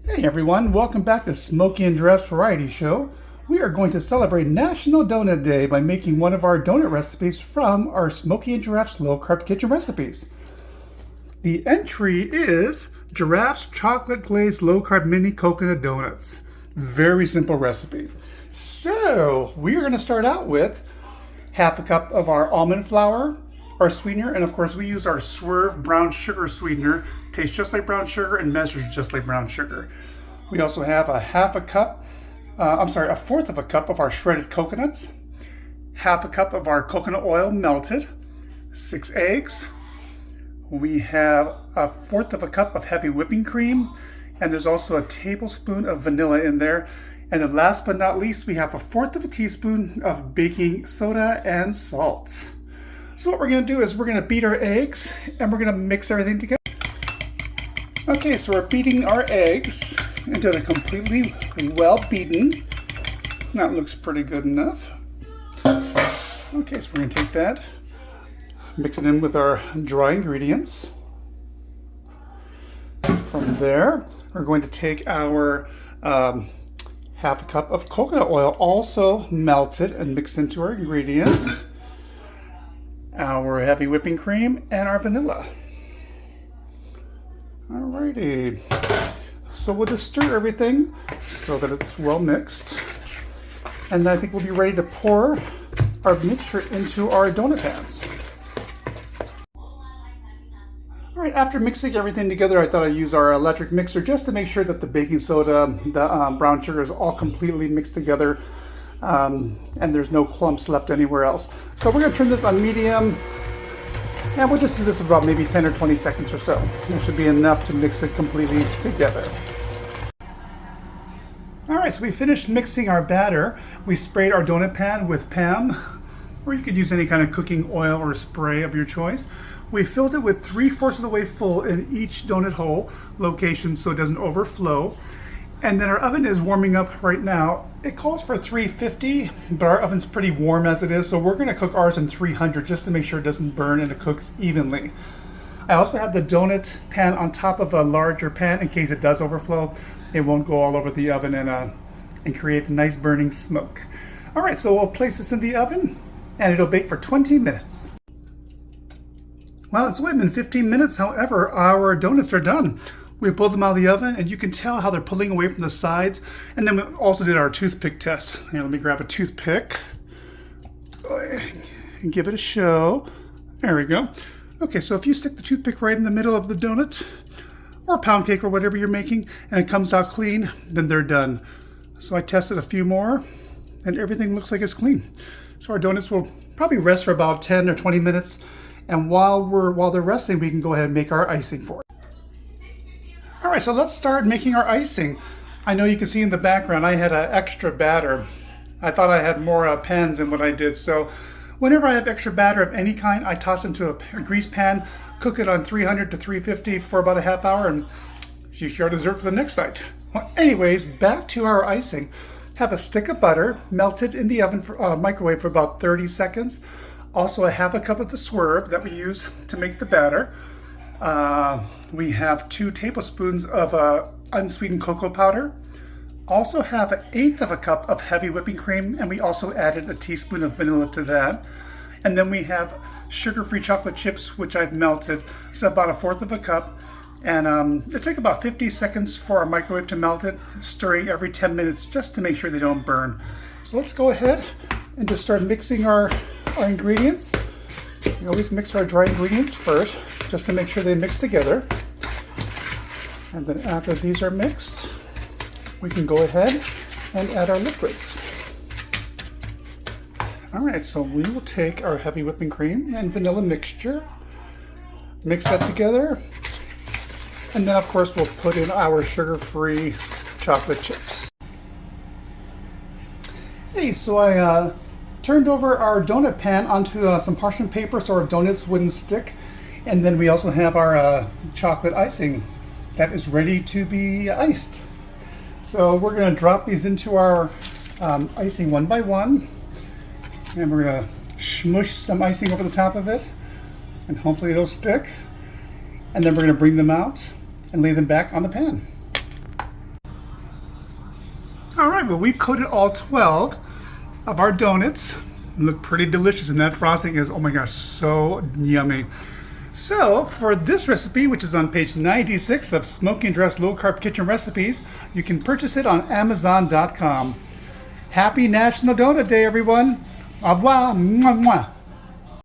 Hey everyone, welcome back to Smokey and Giraffe's Variety Show. We are going to celebrate National Donut Day by making one of our donut recipes from our Smokey and Giraffe's Low-Carb Kitchen Recipes. The entry is Giraffe's Chocolate Glazed Low-Carb Mini Coconut Donuts. Very simple recipe. So, we are going to start out with half a cup of our almond flour, our sweetener, and of course we use our Swerve brown sugar sweetener. Tastes just like brown sugar and measures just like brown sugar. We also have a fourth of a cup of our shredded coconuts, half a cup of our coconut oil melted, 6 eggs. We have a fourth of a cup of heavy whipping cream, and there's also a tablespoon of vanilla in there. And then last but not least, we have a fourth of a teaspoon of baking soda and salt. So what we're going to do is we're going to beat our eggs and we're going to mix everything together. Okay, so we're beating our eggs until they're completely well beaten. That looks pretty good enough. Okay, so we're going to take that, mix it in with our dry ingredients. From there, we're going to take our half a cup of coconut oil, also melted and mixed into our ingredients, our heavy whipping cream, and our vanilla. Alrighty, so we'll just stir everything so that it's well mixed, and I think we'll be ready to pour our mixture into our donut pans. Alright, after mixing everything together, I thought I'd use our electric mixer just to make sure that the baking soda, the brown sugar is all completely mixed together, and there's no clumps left anywhere else. So we're going to turn this on medium. And we'll just do this about maybe 10 or 20 seconds or so. It should be enough to mix it completely together. Alright, so we finished mixing our batter. We sprayed our donut pan with PAM, or you could use any kind of cooking oil or spray of your choice. We filled it with 3/4 of the way full in each donut hole location so it doesn't overflow. And then our oven is warming up right now. It calls for 350, but our oven's pretty warm as it is, so we're going to cook ours in 300 just to make sure it doesn't burn and it cooks evenly. I also have the donut pan on top of a larger pan in case it does overflow. It won't go all over the oven and create a nice burning smoke. Alright, so we'll place this in the oven and it'll bake for 20 minutes. Well, it's only been 15 minutes, however, our donuts are done. We pulled them out of the oven, and you can tell how they're pulling away from the sides. And then we also did our toothpick test. Here, let me grab a toothpick and give it a show. There we go. Okay, so if you stick the toothpick right in the middle of the donut, or pound cake or whatever you're making, and it comes out clean, then they're done. So I tested a few more, and everything looks like it's clean. So our donuts will probably rest for about 10 or 20 minutes. And while they're resting, we can go ahead and make our icing for it. Alright, so let's start making our icing. I know you can see in the background I had an extra batter. I thought I had more pans than what I did, so whenever I have extra batter of any kind, I toss into a grease pan, cook it on 300 to 350 for about a half hour, and you your dessert for the next night. Well, anyways, back to our icing. Have a stick of butter melted in the oven for microwave for about 30 seconds. Also a half a cup of the Swerve that we use to make the batter. We have 2 tablespoons of unsweetened cocoa powder. Also have 1/8 of a cup of heavy whipping cream, and we also added a teaspoon of vanilla to that. And then we have sugar-free chocolate chips, which I've melted, so about 1/4 of a cup. And it takes about 50 seconds for our microwave to melt it, stirring every 10 minutes just to make sure they don't burn. So let's go ahead and just start mixing our ingredients. We always mix our dry ingredients first, just to make sure they mix together. And then after these are mixed, we can go ahead and add our liquids. Alright, so we will take our heavy whipping cream and vanilla mixture, mix that together, and then of course we'll put in our sugar-free chocolate chips. Hey, so I turned over our donut pan onto some parchment paper so our donuts wouldn't stick. And then we also have our chocolate icing that is ready to be iced. So we're going to drop these into our icing one by one. And we're going to smush some icing over the top of it. And hopefully it'll stick. And then we're going to bring them out and lay them back on the pan. All right, well, we've coated all 12 of our donuts. Look pretty delicious, and that frosting is, oh my gosh, so yummy. So for this recipe, which is on page 96 of Smokey and Giraffe's Low-Carb Kitchen Recipes, you can purchase it on Amazon.com. Happy National Donut Day, everyone. Au revoir. Mwah, mwah.